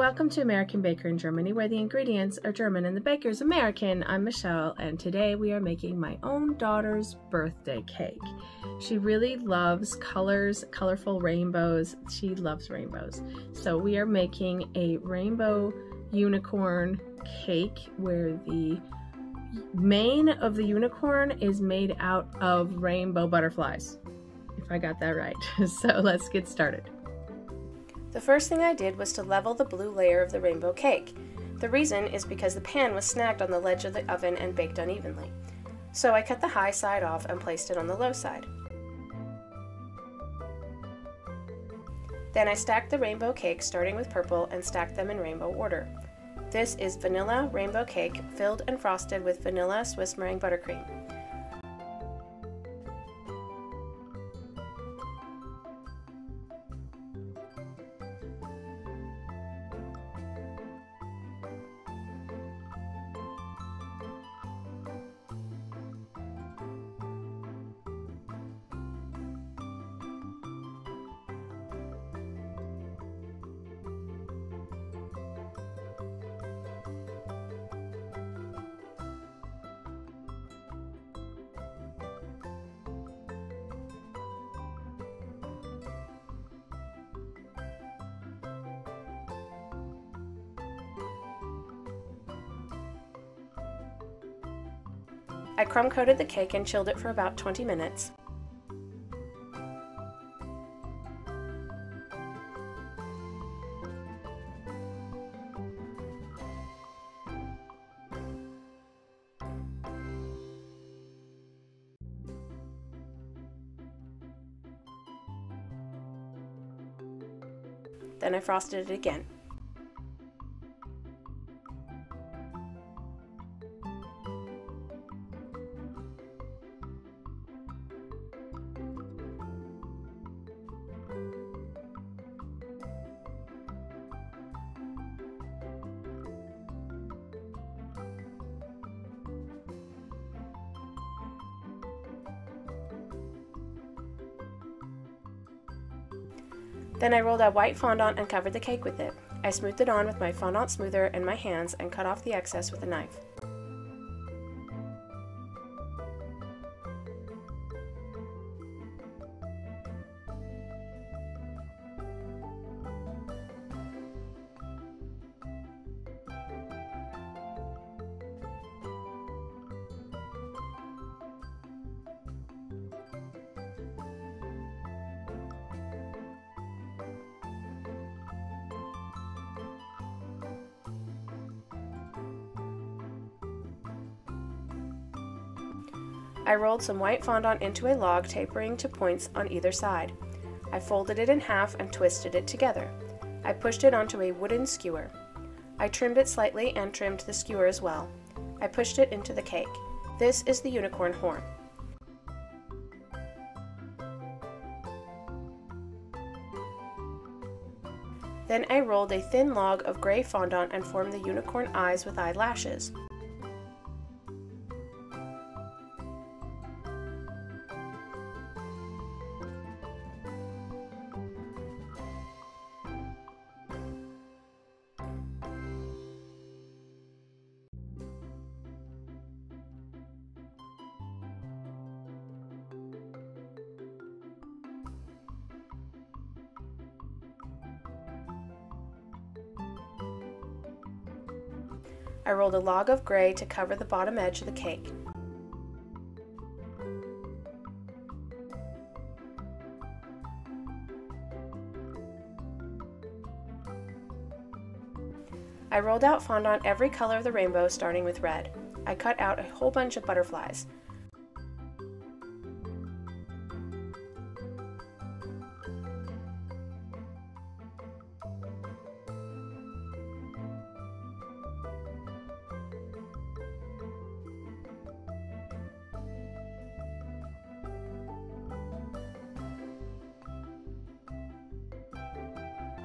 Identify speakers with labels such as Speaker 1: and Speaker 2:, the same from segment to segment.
Speaker 1: Welcome to American Baker in Germany, where the ingredients are German and the baker's American. I'm Michelle, and today we are making my own daughter's birthday cake. She really loves colors, colorful rainbows. She loves rainbows. So we are making a rainbow unicorn cake where the mane of the unicorn is made out of rainbow butterflies, if I got that right. So let's get started.
Speaker 2: The first thing I did was to level the blue layer of the rainbow cake. The reason is because the pan was snagged on the ledge of the oven and baked unevenly. So I cut the high side off and placed it on the low side. Then I stacked the rainbow cake starting with purple and stacked them in rainbow order. This is vanilla rainbow cake filled and frosted with vanilla Swiss meringue buttercream. I crumb coated the cake and chilled it for about 20 minutes. Then I frosted it again. Then I rolled out white fondant and covered the cake with it. I smoothed it on with my fondant smoother in my hands and cut off the excess with a knife. I rolled some white fondant into a log, tapering to points on either side. I folded it in half and twisted it together. I pushed it onto a wooden skewer. I trimmed it slightly and trimmed the skewer as well. I pushed it into the cake. This is the unicorn horn. Then I rolled a thin log of gray fondant and formed the unicorn eyes with eyelashes. I rolled a log of gray to cover the bottom edge of the cake. I rolled out fondant every color of the rainbow, starting with red. I cut out a whole bunch of butterflies.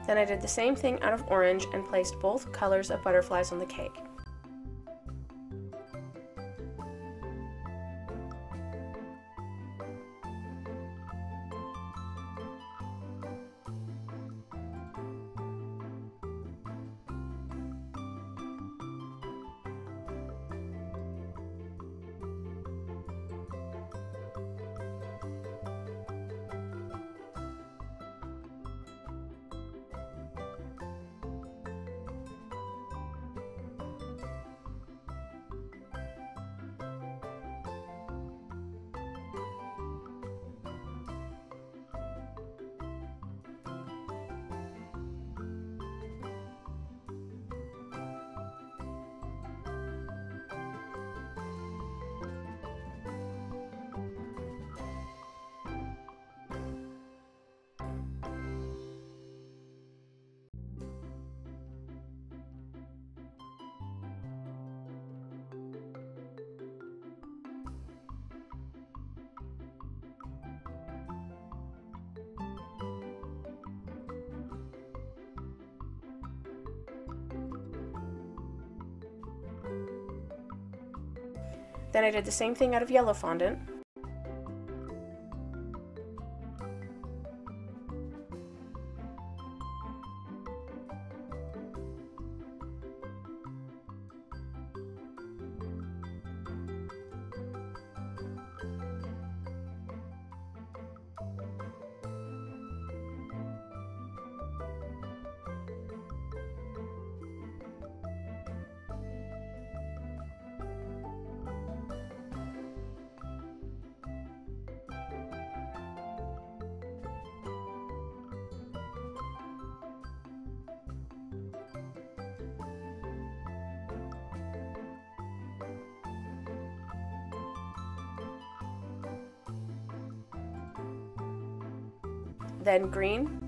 Speaker 2: Then I did the same thing out of orange and placed both colors of butterflies on the cake. Then I did the same thing out of yellow fondant. Then green.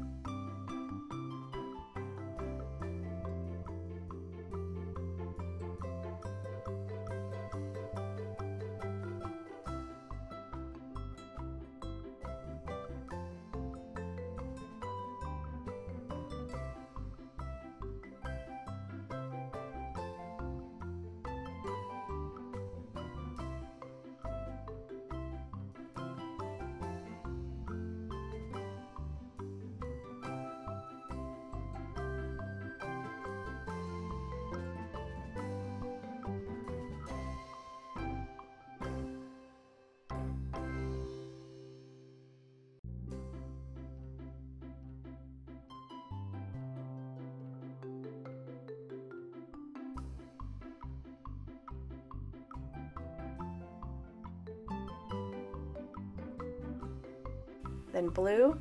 Speaker 2: Then blue.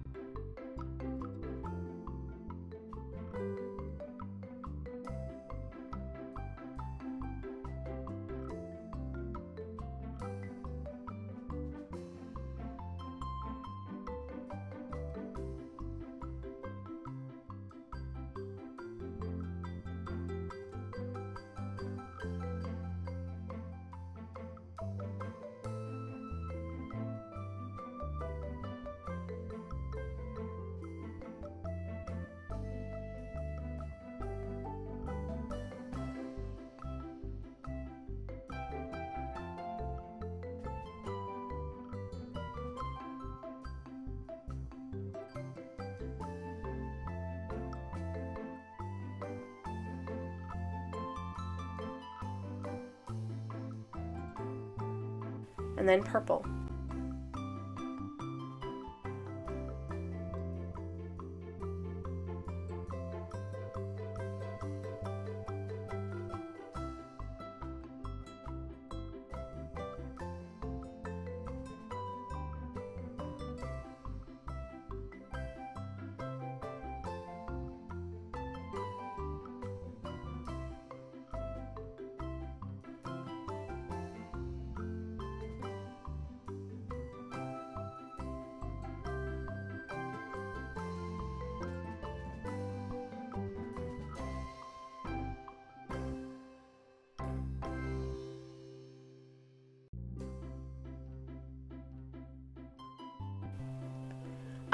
Speaker 2: And then purple.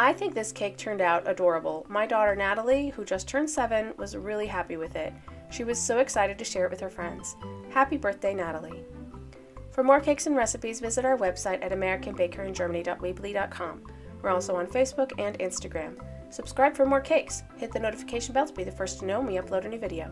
Speaker 2: I think this cake turned out adorable. My daughter Natalie, who just turned 7, was really happy with it. She was so excited to share it with her friends. Happy birthday, Natalie. For more cakes and recipes, visit our website at americanbakersingermany.weebly.com. We're also on Facebook and Instagram. Subscribe for more cakes. Hit the notification bell to be the first to know when we upload a new video.